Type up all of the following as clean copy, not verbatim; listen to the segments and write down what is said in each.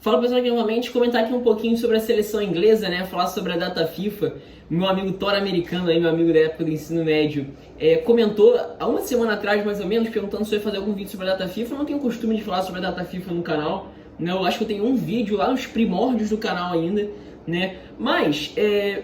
Fala pessoal aqui novamente, comentar aqui um pouquinho sobre a seleção inglesa, né? Falar sobre a data FIFA. Meu amigo Thor americano aí, meu amigo da época do ensino médio, comentou há uma semana atrás, mais ou menos, perguntando se eu ia fazer algum vídeo sobre a data FIFA. Eu não tenho costume de falar sobre a data FIFA no canal, né? Eu acho que eu tenho um vídeo lá nos primórdios do canal ainda, né? Mas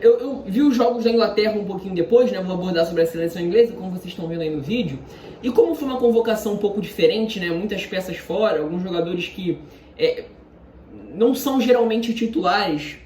eu vi os jogos da Inglaterra um pouquinho depois, né? Vou abordar sobre a seleção inglesa, como vocês estão vendo aí no vídeo. E como foi uma convocação um pouco diferente, né? Muitas peças fora, alguns jogadores que não são geralmente titulares,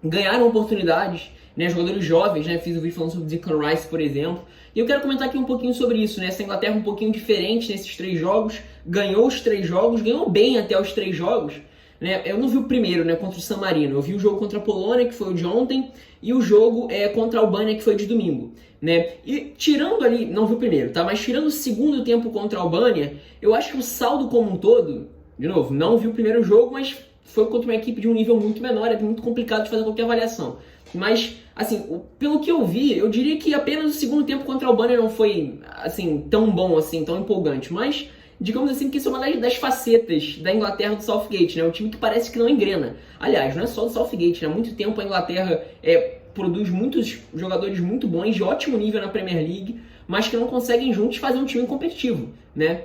ganharam oportunidades, né? Jogadores jovens, né? Fiz um vídeo falando sobre Declan Rice, por exemplo. E eu quero comentar aqui um pouquinho sobre isso, né? Essa Inglaterra um pouquinho diferente nesses 3 jogos, ganhou os 3 jogos, ganhou bem até os 3 jogos, né? Eu não vi o primeiro, né? Contra o San Marino. Eu vi o jogo contra a Polônia, que foi o de ontem, e o jogo contra a Albânia, que foi de domingo, né? E tirando ali, não vi o primeiro, tá? Mas tirando o segundo tempo contra a Albânia, eu acho que o saldo como um todo, de novo, não vi o primeiro jogo, mas foi contra uma equipe de um nível muito menor, é muito complicado de fazer qualquer avaliação. Mas, assim, pelo que eu vi, eu diria que apenas o segundo tempo contra a Albânia não foi, assim, tão bom, assim, tão empolgante. Mas, digamos assim, que isso é uma das facetas da Inglaterra do Southgate, né? Um time que parece que não engrena. Aliás, não é só do Southgate, né? Há muito tempo a Inglaterra produz muitos jogadores muito bons, de ótimo nível na Premier League, mas que não conseguem juntos fazer um time competitivo, né?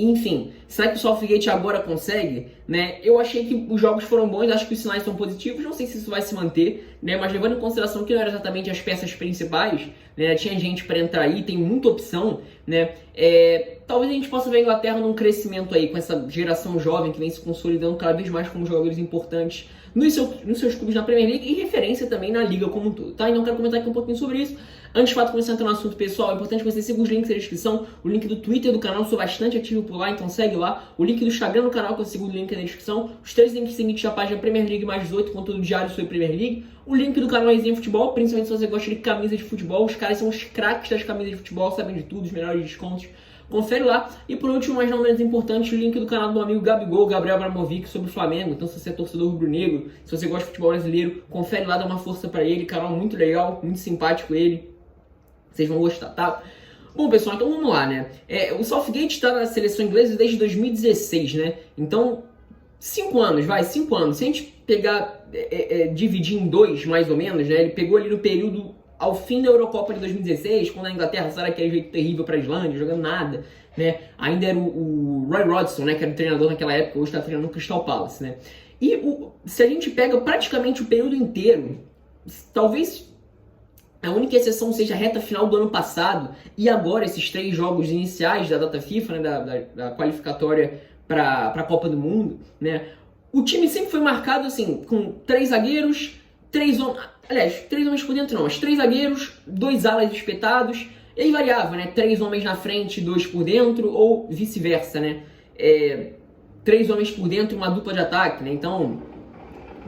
Enfim, será que o Southgate agora consegue? Né? Eu achei que os jogos foram bons, acho que os sinais são positivos, não sei se isso vai se manter, né? Mas levando em consideração que não eram exatamente as peças principais, né? Tinha gente para entrar aí, tem muita opção, né? Talvez a gente possa ver a Inglaterra num crescimento aí, com essa geração jovem que vem se consolidando cada vez mais como jogadores importantes nos seus clubes na Premier League e referência também na Liga como um todo, tá? Então eu quero comentar aqui um pouquinho sobre isso. Antes de fato começar a entrar no assunto pessoal, é importante que você siga os links na descrição, o link do Twitter do canal, eu sou bastante ativo por lá, então segue lá, o link do Instagram do canal, que eu sigo o link na descrição, os 3 links seguintes da página Premier League mais 18, conteúdo diário sobre Premier League, o link do canal Resenha Futebol, principalmente se você gosta de camisa de futebol, os caras são os craques das camisas de futebol, sabem de tudo, os melhores descontos. Confere lá. E por último, mas não menos importante, o link do canal do amigo Gabigol, Gabriel Abramovic, sobre o Flamengo. Então, se você é torcedor rubro-negro, se você gosta de futebol brasileiro, confere lá, dá uma força pra ele. Canal muito legal, muito simpático ele. Vocês vão gostar, tá? Bom, pessoal, então vamos lá, né? O Southgate está na seleção inglesa desde 2016, né? Então, 5 anos, vai, 5 anos. Se a gente pegar, dividir em 2, mais ou menos, né? Ele pegou ali no período ao fim da Eurocopa de 2016, quando a Inglaterra saiu aquele jeito terrível para a Islândia, jogando nada, né? Ainda era o Roy Hodgson, né? Que era o treinador naquela época, hoje está treinando no Crystal Palace, né? E se a gente pega praticamente o período inteiro, talvez a única exceção seja a reta final do ano passado e agora esses 3 jogos iniciais da data FIFA, né? Da qualificatória para a Copa do Mundo, né? O time sempre foi marcado assim, com 3 zagueiros, 3 homens. Aliás, 3 homens por dentro não, mas 3 zagueiros, 2 alas espetados, e aí variava, né? 3 homens na frente, 2 por dentro, ou vice-versa, né? 3 homens por dentro e uma dupla de ataque, né? Então,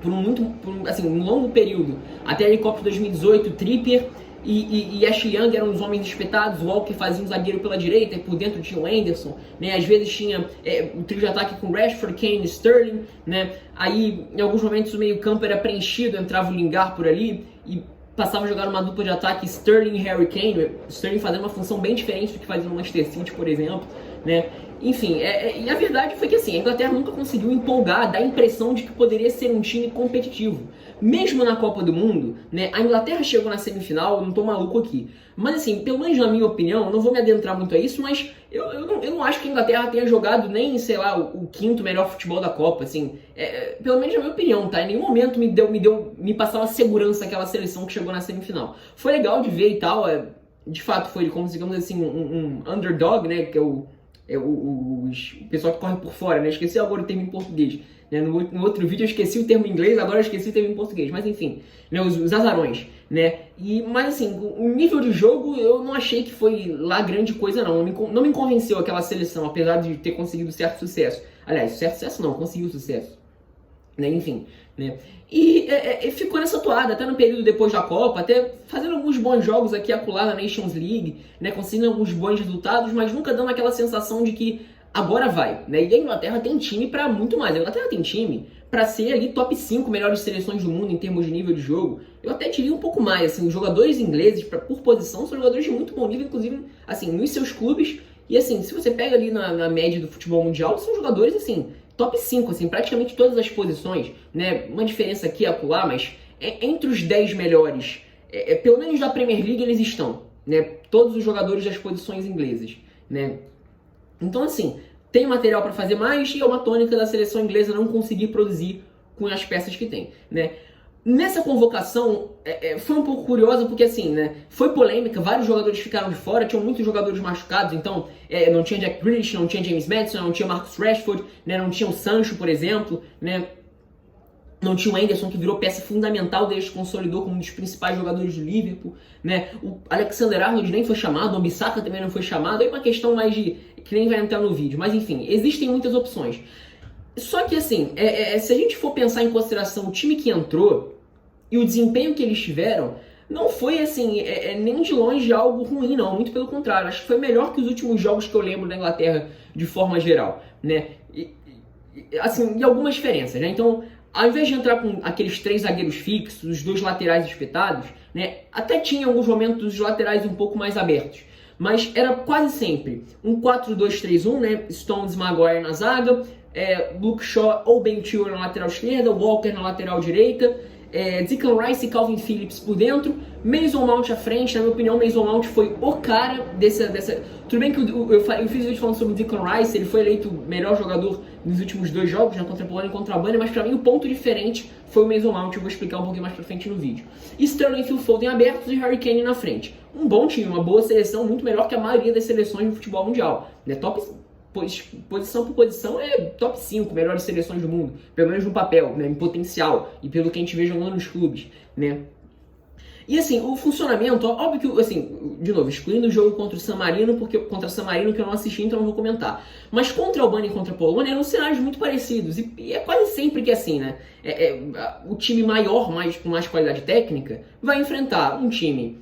por um longo período, até a Copa de 2018, Trippier e Ashley Young eram os homens espetados, o Walker fazia um zagueiro pela direita, e por dentro tinha o Anderson, né? Às vezes tinha o trio de ataque com Rashford, Kane e Sterling, né? Aí, em alguns momentos, o meio-campo era preenchido, entrava o Lingard por ali e passava a jogar uma dupla de ataque Sterling e Harry Kane, Sterling fazendo uma função bem diferente do que fazia no Manchester City, por exemplo, né? Enfim, e a verdade foi que assim, a Inglaterra nunca conseguiu empolgar, dar a impressão de que poderia ser um time competitivo. Mesmo na Copa do Mundo, né, a Inglaterra chegou na semifinal, eu não tô maluco aqui. Mas assim, pelo menos na minha opinião, eu não vou me adentrar muito a isso, mas eu não acho que a Inglaterra tenha jogado nem, sei lá, o 5º melhor futebol da Copa, assim. Pelo menos na minha opinião, tá? Em nenhum momento me passava segurança aquela seleção que chegou na semifinal. Foi legal de ver e tal, de fato foi, como digamos assim, um underdog, né, que é o pessoal que corre por fora, né? Esqueci agora o termo em português. Né? No outro vídeo eu esqueci o termo em inglês, agora eu esqueci o termo em português. Mas enfim, né? Os azarões, né? Mas assim, o nível de jogo eu não achei que foi lá grande coisa não. Não me convenceu aquela seleção, apesar de ter conseguido certo sucesso. Aliás, certo sucesso não, conseguiu sucesso. Né? Enfim, né? E ficou nessa toada, até no período depois da Copa, até fazendo alguns bons jogos aqui e acolá na Nations League, né? Conseguindo alguns bons resultados, mas nunca dando aquela sensação de que agora vai, né? E a Inglaterra tem time para muito mais. A Inglaterra tem time para ser ali top 5 melhores seleções do mundo em termos de nível de jogo. Eu até diria um pouco mais, assim, os jogadores ingleses, por posição, são jogadores de muito bom nível, inclusive, assim, nos seus clubes. E assim, se você pega ali na média do futebol mundial, são jogadores, assim, top 5, assim, praticamente todas as posições, né? Uma diferença aqui e acolá, mas entre os 10 melhores, pelo menos da Premier League eles estão, né? Todos os jogadores das posições inglesas, né? Então, assim, tem material para fazer mais e é uma tônica da seleção inglesa não conseguir produzir com as peças que tem, né? Nessa convocação, foi um pouco curiosa porque, assim, né, foi polêmica, vários jogadores ficaram de fora, tinham muitos jogadores machucados, então não tinha Jack Grealish, não tinha James Maddison, não tinha Marcus Rashford, né, não tinha o Sancho, por exemplo, né, não tinha o Henderson, que virou peça fundamental desde que consolidou como um dos principais jogadores do Liverpool, né, o Alexander-Arnold nem foi chamado, o Bissaka também não foi chamado, é uma questão mais de, que nem vai entrar no vídeo, mas enfim, existem muitas opções. Só que, assim, se a gente for pensar em consideração o time que entrou e o desempenho que eles tiveram, não foi, assim, nem de longe algo ruim, não. Muito pelo contrário. Acho que foi melhor que os últimos jogos que eu lembro da Inglaterra de forma geral, né? Assim, e algumas diferenças, né? Então, ao invés de entrar com aqueles 3 zagueiros fixos, os 2 laterais espetados, né? Até tinha em alguns momentos os laterais um pouco mais abertos. Mas era quase sempre um 4-2-3-1, né? Stones, Maguire na zaga, Luke Shaw ou Ben Chilwell na lateral esquerda, Walker na lateral direita, Declan Rice e Calvin Phillips por dentro, Mason Mount à frente. Na minha opinião, Mason Mount foi o cara dessa... Tudo bem que eu fiz um vídeo falando sobre o Declan Rice, ele foi eleito o melhor jogador nos últimos 2 jogos, né, contra a Polônia e contra a Albânia, mas pra mim o ponto diferente foi o Mason Mount, eu vou explicar um pouquinho mais pra frente no vídeo. Sterling e Phil Foden abertos e Harry Kane na frente. Um bom time, uma boa seleção, muito melhor que a maioria das seleções do futebol mundial, né? Posição por posição top 5 melhores seleções do mundo, pelo menos no papel, né, em potencial e pelo que a gente vê jogando nos clubes, né? E assim, o funcionamento, óbvio que, assim, de novo, excluindo o jogo contra o San Marino, contra San Marino que eu não assisti, então não vou comentar. Mas contra a Albânia e contra a Polônia eram cenários muito parecidos, e é quase sempre que assim, né? O time maior, com mais qualidade técnica, vai enfrentar um time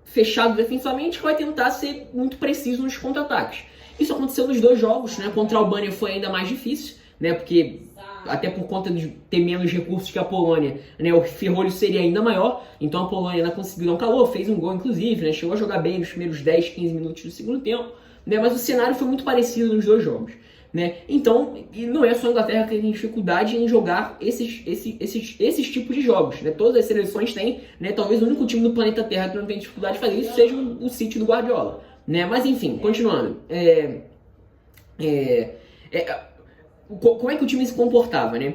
fechado defensivamente que vai tentar ser muito preciso nos contra-ataques. Isso aconteceu nos 2 jogos, né? Contra a Albânia foi ainda mais difícil, né? Porque até por conta de ter menos recursos que a Polônia, né? O ferrolho seria ainda maior. Então a Polônia ainda conseguiu dar um calor, fez um gol inclusive, né? Chegou a jogar bem nos primeiros 10, 15 minutos do segundo tempo, né? Mas o cenário foi muito parecido nos 2 jogos, né? Então, e não é só a Inglaterra que tem dificuldade em jogar esses tipos de jogos, né? Todas as seleções têm, né? Talvez o único time do planeta Terra que não tem dificuldade de fazer isso seja o City do Guardiola, né? Mas enfim, continuando. Como é que o time se comportava, né?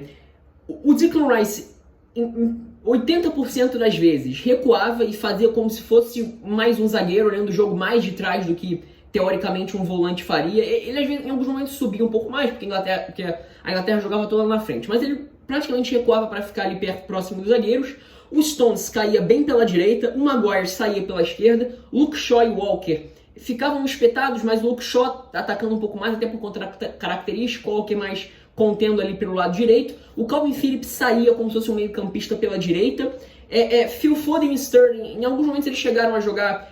O Declan Rice, em 80% das vezes, recuava e fazia como se fosse mais um zagueiro, olhando o jogo mais de trás do que, teoricamente, um volante faria. Ele, às vezes, em alguns momentos, subia um pouco mais, porque a Inglaterra jogava toda lá na frente. Mas ele praticamente recuava para ficar ali perto, próximo dos zagueiros. O Stones caía bem pela direita, o Maguire saía pela esquerda, Luke Shaw e Walker ficavam espetados, mas o Luke Shaw atacando um pouco mais, até por conta da característica, o Walker mais contendo ali pelo lado direito. O Calvin Phillips saía como se fosse um meio campista pela direita. Phil Foden e Sterling, em alguns momentos eles chegaram a jogar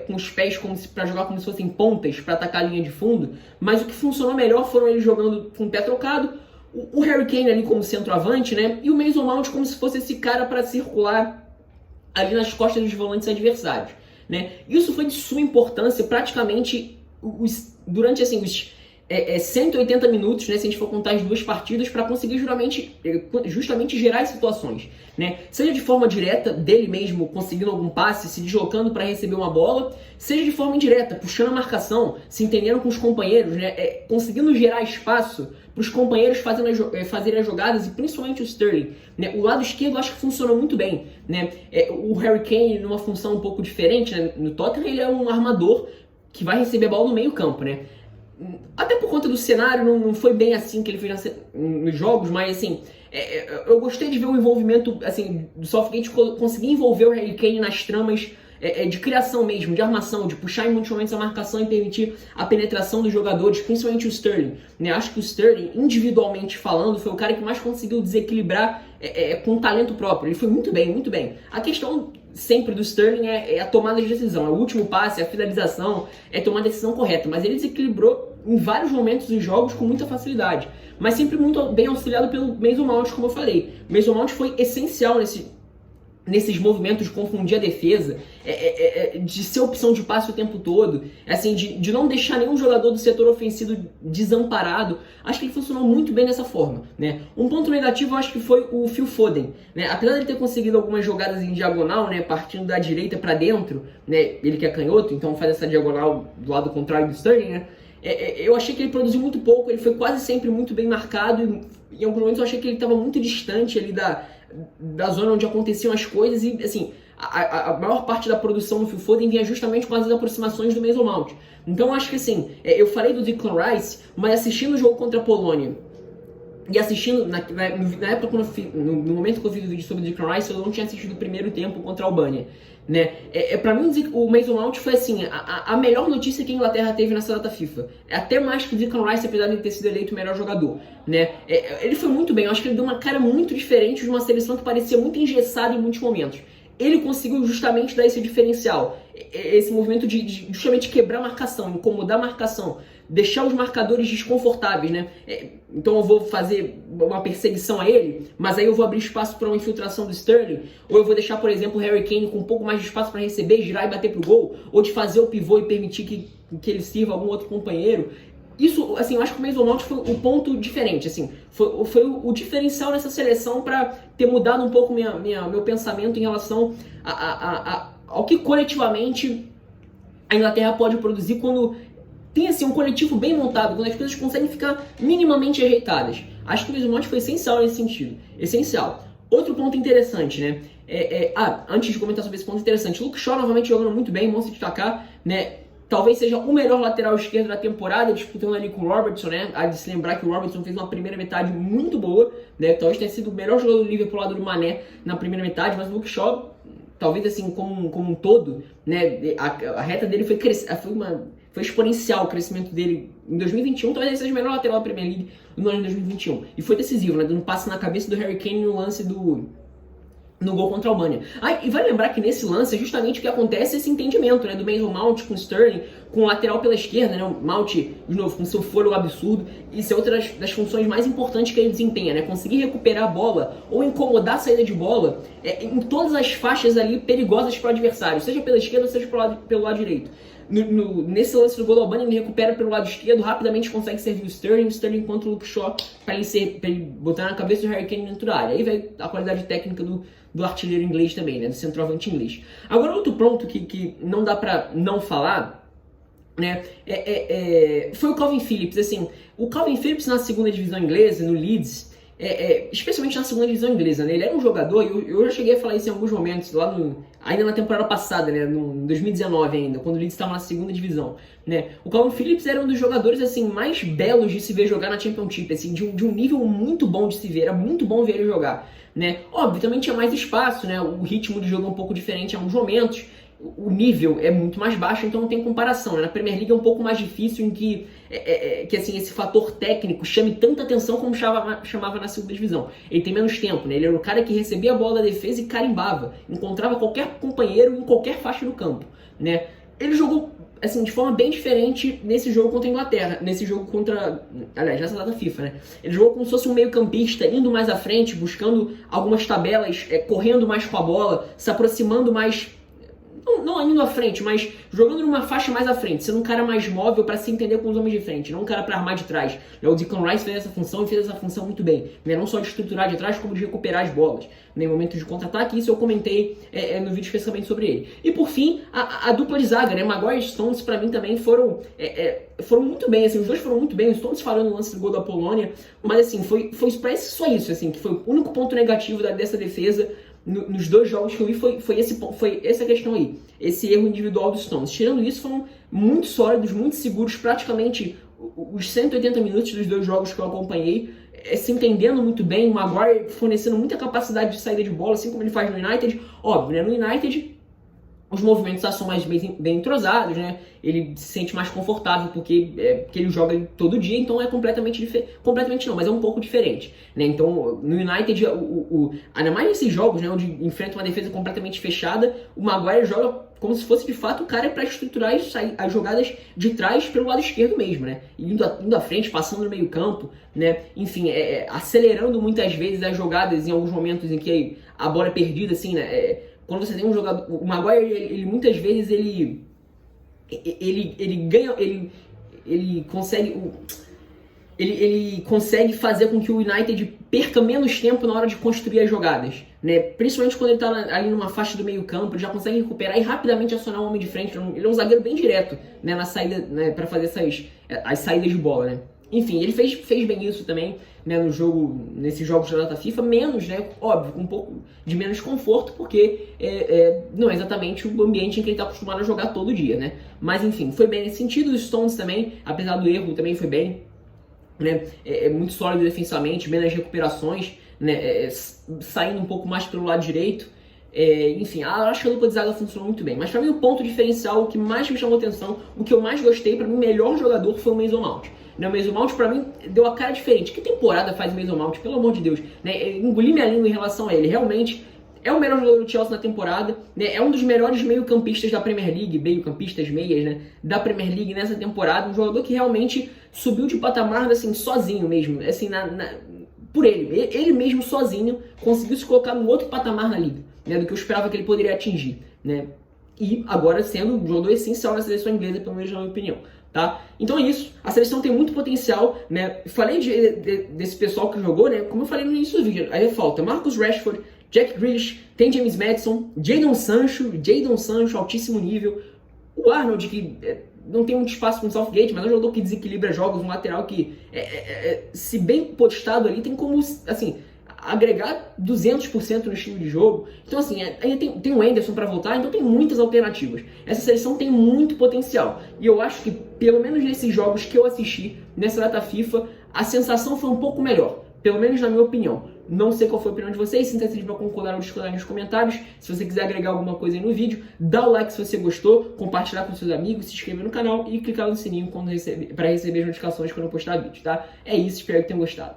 com os pés para jogar como se fossem pontas, para atacar a linha de fundo, mas o que funcionou melhor foram eles jogando com o pé trocado, o Harry Kane ali como centroavante, né, e o Mason Mount como se fosse esse cara para circular ali nas costas dos volantes adversários, né. Isso foi de suma importância praticamente durante assim, os 180 minutos, né, se a gente for contar as 2 partidas, para conseguir justamente gerar as situações, né? Seja de forma direta, dele mesmo conseguindo algum passe, se deslocando para receber uma bola, seja de forma indireta, puxando a marcação, se entendendo com os companheiros, né, conseguindo gerar espaço para os companheiros fazerem as jogadas, e principalmente o Sterling, né? O lado esquerdo acho que funcionou muito bem, né? O Harry Kane numa função um pouco diferente, né? No Tottenham ele é um armador que vai receber a bola no meio campo, né? Até por conta do cenário, não foi bem assim que ele fez nos jogos, mas assim, eu gostei de ver o envolvimento assim, do Southgate conseguir envolver o Harry Kane nas tramas de criação mesmo, de armação, de puxar em muitos momentos a marcação e permitir a penetração dos jogadores, principalmente o Sterling, né? Acho que o Sterling, individualmente falando, foi o cara que mais conseguiu desequilibrar com talento próprio. Ele foi muito bem, muito bem. A questão sempre do Sterling é a tomada de decisão, é o último passe, é a finalização, é tomar a decisão correta, mas ele desequilibrou em vários momentos dos jogos com muita facilidade, mas sempre muito bem auxiliado pelo Mason Mount, como eu falei. O Mason Mount foi essencial nesses movimentos de confundir a defesa, de ser opção de passe o tempo todo, assim, de não deixar nenhum jogador do setor ofensivo desamparado. Acho que ele funcionou muito bem dessa forma, né? Um ponto negativo eu acho que foi o Phil Foden, né? Apesar de ele ter conseguido algumas jogadas em diagonal, né, partindo da direita para dentro, né, ele que é canhoto, então faz essa diagonal do lado contrário do Sterling, né? Eu achei que ele produziu muito pouco, ele foi quase sempre muito bem marcado, e em alguns momentos eu achei que ele estava muito distante ali da zona onde aconteciam as coisas, e assim, a maior parte da produção do Phil Foden vinha justamente com as aproximações do Mason Mount. Então eu acho que assim, eu falei do Declan Rice, mas assistindo o jogo contra a Polônia, e assistindo, na época, no momento que eu fiz o vídeo sobre o Declan Rice, eu não tinha assistido o primeiro tempo contra a Albânia, né? Pra mim, o Mason Mount foi assim, a melhor notícia que a Inglaterra teve nessa data FIFA. Até mais que o Declan Rice, apesar de ter sido eleito o melhor jogador, né? Ele foi muito bem, eu acho que ele deu uma cara muito diferente de uma seleção que parecia muito engessada em muitos momentos. Ele conseguiu justamente dar esse diferencial, esse movimento de justamente quebrar a marcação, incomodar a marcação, deixar os marcadores desconfortáveis, né? Então eu vou fazer uma perseguição a ele, mas aí eu vou abrir espaço para uma infiltração do Sterling, ou eu vou deixar, por exemplo, o Harry Kane com um pouco mais de espaço para receber, girar e bater pro gol, ou de fazer o pivô e permitir que ele sirva algum outro companheiro. Isso, assim, eu acho que o Mason Mount foi o ponto diferente, assim, foi o diferencial nessa seleção para ter mudado um pouco meu pensamento em relação ao que coletivamente a Inglaterra pode produzir quando tem assim, um coletivo bem montado, quando as coisas conseguem ficar minimamente ajeitadas. Acho que o Mason Mount foi essencial nesse sentido, essencial. Outro ponto interessante, né, antes de comentar sobre esse ponto interessante, Luke Shaw novamente jogando muito bem, bom se destacar, né, talvez seja o melhor lateral esquerdo da temporada, disputando ali com o Robertson, né? Há de se lembrar que o Robertson fez uma primeira metade muito boa, né? Talvez tenha sido o melhor jogador do Liverpool ao lado do Mané na primeira metade, mas o Luke Shaw, talvez assim, como um todo, né? A reta dele foi exponencial o crescimento dele em 2021, talvez ele seja o melhor lateral da Premier League no ano de 2021. E foi decisivo, né? Dando um passe na cabeça do Harry Kane no lance no gol contra a Albânia. E vale lembrar que nesse lance é justamente o que acontece esse entendimento, né, do Mason Mount com o Sterling, com o lateral pela esquerda, né, o Mount, de novo, com seu fôlego absurdo. Isso é outra das funções mais importantes que ele desempenha, né, conseguir recuperar a bola ou incomodar a saída de bola em todas as faixas ali perigosas para o adversário, seja pela esquerda, seja pelo lado direito. Nesse lance do gol da Albânia, ele recupera pelo lado esquerdo, rapidamente consegue servir o Sterling contra o Luke Shaw para ele botar na cabeça do Harry Kane dentro da área. Aí vai a qualidade técnica do artilheiro inglês também, né, do centroavante inglês. Agora, outro ponto que não dá para não falar, né, foi o Calvin Phillips. Assim, o Calvin Phillips na segunda divisão inglesa, no Leeds, especialmente na segunda divisão inglesa, né, ele era um jogador, eu já cheguei a falar isso em alguns momentos, ainda na temporada passada, né, em 2019 ainda, quando o Leeds estava na segunda divisão, né, o Calvin Phillips era um dos jogadores, assim, mais belos de se ver jogar na Championship, assim, de um nível muito bom de se ver, era muito bom ver ele jogar, né, óbvio, também tinha mais espaço, né, o ritmo de jogo é um pouco diferente em alguns momentos, o nível é muito mais baixo, então não tem comparação, né? Na Premier League é um pouco mais difícil em que assim, esse fator técnico chame tanta atenção como chamava na segunda divisão. Ele tem menos tempo, né? Ele era o cara que recebia a bola da defesa e carimbava, encontrava qualquer companheiro em qualquer faixa do campo, né? Ele jogou assim, de forma bem diferente nesse jogo contra a Inglaterra, nesse jogo aliás, nessa data FIFA, né? Ele jogou como se fosse um meio campista, indo mais à frente, buscando algumas tabelas, correndo mais com a bola, se aproximando mais, não indo à frente, mas jogando numa faixa mais à frente, sendo um cara mais móvel para se entender com os homens de frente, não um cara para armar de trás. O Declan Rice fez essa função e fez essa função muito bem, né? Não só de estruturar de trás, como de recuperar as bolas, né? Em momentos de contra-ataque. Isso eu comentei no vídeo especialmente sobre ele. E por fim, a dupla de zaga, né? Maguire e Stones, para mim também foram muito bem, assim, os dois foram muito bem. O Stones falando no lance do gol da Polônia, mas assim, foi só isso, assim, que foi o único ponto negativo dessa defesa. Nos dois jogos que eu vi foi essa questão aí, esse erro individual dos Stones. Tirando isso, foram muito sólidos, muito seguros, praticamente os 180 minutos dos dois jogos que eu acompanhei, se entendendo muito bem, o Maguire fornecendo muita capacidade de saída de bola, assim como ele faz no United. Óbvio, né? No United Os movimentos são mais bem entrosados, né? Ele se sente mais confortável porque ele joga todo dia, então é completamente diferente. Completamente não, mas é um pouco diferente, né? Então, no United, ainda mais nesses jogos, né, onde enfrenta uma defesa completamente fechada, o Maguire joga como se fosse de fato o cara para estruturar as jogadas de trás pelo lado esquerdo mesmo, né? Indo à frente, passando no meio campo, né? Enfim, acelerando muitas vezes as jogadas em alguns momentos em que a bola é perdida, assim, né? Quando você tem um jogador... O Maguire, ele muitas vezes, ele ganha... Ele consegue... Ele consegue fazer com que o United perca menos tempo na hora de construir as jogadas, né? Principalmente quando ele está ali numa faixa do meio campo, ele já consegue recuperar e rapidamente acionar o homem de frente. Ele é um zagueiro bem direto, né, na saída, né, para fazer as saídas de bola, né? Enfim, ele fez bem isso também, né, nesses jogos da data FIFA, menos, né, óbvio, com um pouco de menos conforto, porque não é exatamente o ambiente em que ele está acostumado a jogar todo dia, né? Mas enfim, foi bem nesse sentido. Os Stones também, apesar do erro, também foi bem, né? Muito sólido defensivamente, menos recuperações, né? Saindo um pouco mais pelo lado direito. Enfim, acho que a dupla de zaga funcionou muito bem. Mas para mim o ponto diferencial, o que mais me chamou atenção, o que eu mais gostei, para mim o melhor jogador foi o Mason Mount. O Mason Mount para mim deu a cara diferente. Que temporada faz o Mason Mount, pelo amor de Deus, né? Engoli minha língua em relação a ele. Realmente é o melhor jogador do Chelsea na temporada, né? É um dos melhores meio-campistas da Premier League, meio-campistas, meias, né? Da Premier League nessa temporada. Um jogador que realmente subiu de patamar, assim, sozinho mesmo, assim, por ele. Ele mesmo sozinho conseguiu se colocar no outro patamar na liga, né? Do que eu esperava que ele poderia atingir, né? E agora sendo um jogador essencial na seleção inglesa, pelo menos na minha opinião. Tá? Então é isso, a seleção tem muito potencial, né? Falei desse pessoal que jogou, né? Como eu falei no início do vídeo, aí falta Marcus Rashford, Jack Grealish, tem James Maddison, Jadon Sancho, altíssimo nível, o Arnold, que não tem muito espaço com o Southgate, mas é um jogador que desequilibra jogos, um lateral que, se bem postado ali, tem como, assim, agregar 200% no estilo de jogo. Então, assim, ainda tem o Henderson para voltar, então tem muitas alternativas. Essa seleção tem muito potencial. E eu acho que, pelo menos nesses jogos que eu assisti, nessa data FIFA, a sensação foi um pouco melhor. Pelo menos na minha opinião. Não sei qual foi a opinião de vocês, sinta-se livre para concordar ou discordar nos comentários. Se você quiser agregar alguma coisa aí no vídeo, dá o like se você gostou, compartilhar com seus amigos, se inscrever no canal e clicar no sininho para receber as notificações quando eu postar vídeo, tá? É isso, espero que tenham gostado.